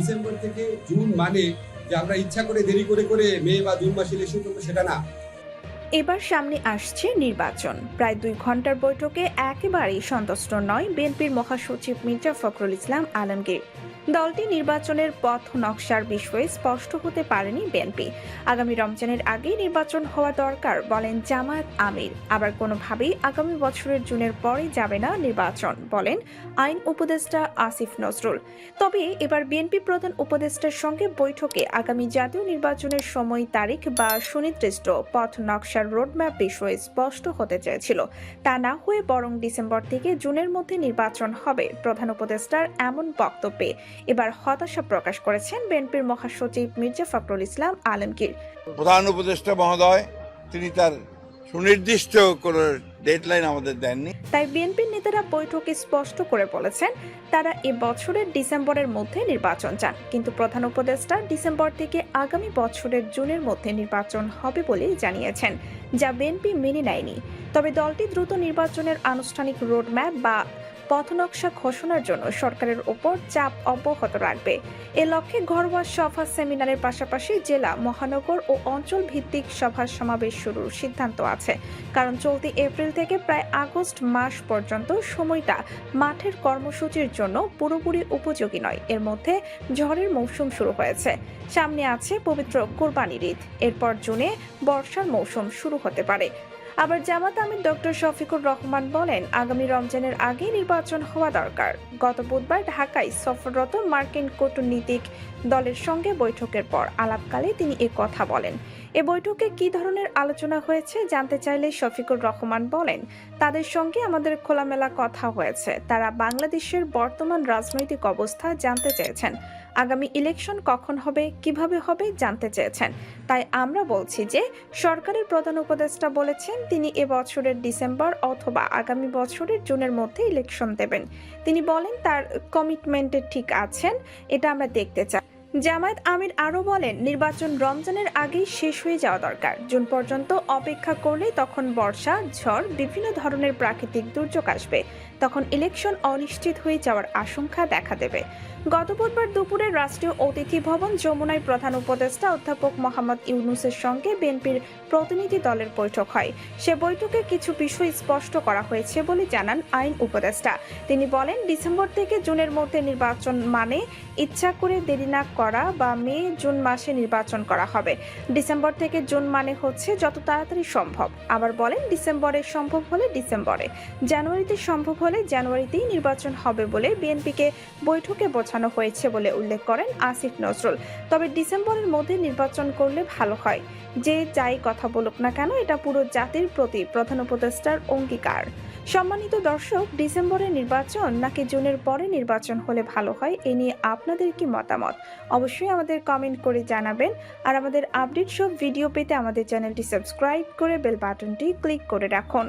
December থেকে June মানে যে আমরা ইচ্ছা করে দেরি করে করে মে বা জুন মাসে ইলেকশন করবো সেটা না। এবার সামনে আসছে নির্বাচন। প্রায় 2 ঘন্টার বৈঠকে একেবারেই সন্তুষ্ট নয় বিএনপির মহাসচিব মির্জা ফখরুল ইসলাম আলমগীর। দলটি নির্বাচনের পথ নকশার বিষয়ে স্পষ্ট হতে পারেনি বিএনপি। আগামী রমজানের আগেই নির্বাচন হওয়া দরকার বলেন জামায়াত আমির। আবার কোনোভাবেই আগামী বছরের জুনের পরে যাবে না নির্বাচন বলেন আইন উপদেষ্টা আসিফ নজরুল। তবে এবার বিএনপি প্রধান উপদেষ্টার সঙ্গে বৈঠকে আগামী জাতীয় নির্বাচনের সময়, তারিখ বা সুনির্দিষ্ট পথ নকশার রোডম্যাপ বিষয়ে স্পষ্ট হতে চেয়েছিল। তা না হয়ে বরং ডিসেম্বর থেকে জুনের মধ্যে নির্বাচন হবে প্রধান উপদেষ্টার এমন বক্তব্যে এবার হতাশা প্রকাশ করেছেন বিএনপির মহাসচিব মির্জা ফখরুল ইসলাম আলমগীর। প্রধান উপদেষ্টা মহোদয় তিনি তার সুনির্দিষ্ট কোনো ডেডলাইন আমাদের দেননি। তাই বিএনপির নেতারা বৈঠকে স্পষ্ট করে বলেছেন তারা এ বছরের ডিসেম্বরের মধ্যে নির্বাচন চান, কিন্তু প্রধান উপদেষ্টা ডিসেম্বর থেকে আগামী বছরের জুনের মধ্যে নির্বাচন হবে বলে জানিয়েছেন, যা বিএনপি মেনে নেয়নি। তবে দলটি দ্রুত নির্বাচনের আনুষ্ঠানিক রোডম্যাপ বা পথনকশা ঘোষণার জন্য সরকারের ওপর চাপ অব্যাহত রাখবে। এ লক্ষ্যে ঘরোয়া সভা, সেমিনারের পাশাপাশি জেলা, মহানগর ও অঞ্চল ভিত্তিক সভা সমাবেশ শুরুর সিদ্ধান্ত আছে। কারণ চলতি এপ্রিল থেকে প্রায় আগস্ট মাস পর্যন্ত সময়টা মাঠের কর্মসূচির জন্য পুরোপুরি উপযোগী নয়। এর মধ্যে ঝড়ের মৌসুম শুরু হয়েছে, সামনে আছে পবিত্র কোরবানির ঈদ, এরপর জুনে বর্ষার মৌসুম শুরু হতে পারে। আবার জামাত আমির ডক্টর শফিকুর রহমান বলেন আগামী রমজানের আগে নির্বাচন হওয়া দরকার। গত বুধবার ঢাকায় সফররত মার্কিন কূটনীতিক দলের সঙ্গে বৈঠকের পর আলাপকালে তিনি এ কথা বলেন। এ বৈঠকে কি ধরনের আলোচনা হয়েছে জানতে চাইলে শফিকুর রহমান বলেন তাদের সঙ্গে আমাদের খোলামেলা কথা হয়েছে। তারা বাংলাদেশের বর্তমান রাজনৈতিক অবস্থা জানতে চেয়েছেন, আগামী ইলেকশন কখন হবে, কিভাবে হবে জানতে চেয়েছেন। তাই আমরা বলছি যে সরকারের প্রধান উপদেষ্টা বলেছেন তিনি এ বছরের ডিসেম্বর অথবা আগামী বছরের জুনের মধ্যে ইলেকশন দেবেন। তিনি বলেন তার কমিটমেন্টে ঠিক আছেন, এটা আমরা দেখতে চাই। জামায়াত আমির আরও বলেন নির্বাচন রমজানের আগেই শেষ হয়ে যাওয়া দরকার। জুন পর্যন্ত অপেক্ষা করলে তখন বর্ষা, ঝড়, বিভিন্ন ধরনের প্রাকৃতিক দুর্যোগ আসবে, তখন ইলেকশন অনিশ্চিত হয়ে যাওয়ার আশঙ্কা দেখা দেবে। গত বুধবার দুপুরে রাষ্ট্রীয় অতিথি ভবন যমুনায় প্রধান উপদেষ্টা অধ্যাপক মোহাম্মদ ইউনূসের সঙ্গে বিএনপির প্রতিনিধি দলের বৈঠক হয়। সে বৈঠকে কিছু বিষয় স্পষ্ট করা হয়েছে বলে জানান আইন উপদেষ্টা। তিনি বলেন ডিসেম্বর থেকে জুনের মধ্যে নির্বাচন মানে ইচ্ছা করে দেরি না করা বা মে জুন মাসে নির্বাচন করা হবে। ডিসেম্বর থেকে জুন মানে হচ্ছে যত তাড়াতাড়ি সম্ভব। আবার বলেন ডিসেম্বরে সম্ভব হলে ডিসেম্বরে, জানুয়ারিতে সম্ভব হলে জানুয়ারিতেই নির্বাচন হবে বলে বিএনপিকে বৈঠকে বোঝানো হয়েছে বলে উল্লেখ করেন আসিফ নজরুল। তবে ডিসেম্বরের মধ্যে নির্বাচন করলে ভালো হয়। যে যাই কথা বলুক না কেন, এটা পুরো জাতির প্রতি প্রধান উপদেষ্টার অঙ্গীকার। সম্মানিত দর্শক, ডিসেম্বরে নির্বাচন নাকি জুনের পরে নির্বাচন হলে ভালো হয়, এ নিয়ে আপনাদের কি মতামত অবশ্যই আমাদের কমেন্ট করে জানাবেন। আর আমাদের আপডেট সব ভিডিও পেতে আমাদের চ্যানেলটি সাবস্ক্রাইব করে বেল বাটনটি ক্লিক করে রাখুন।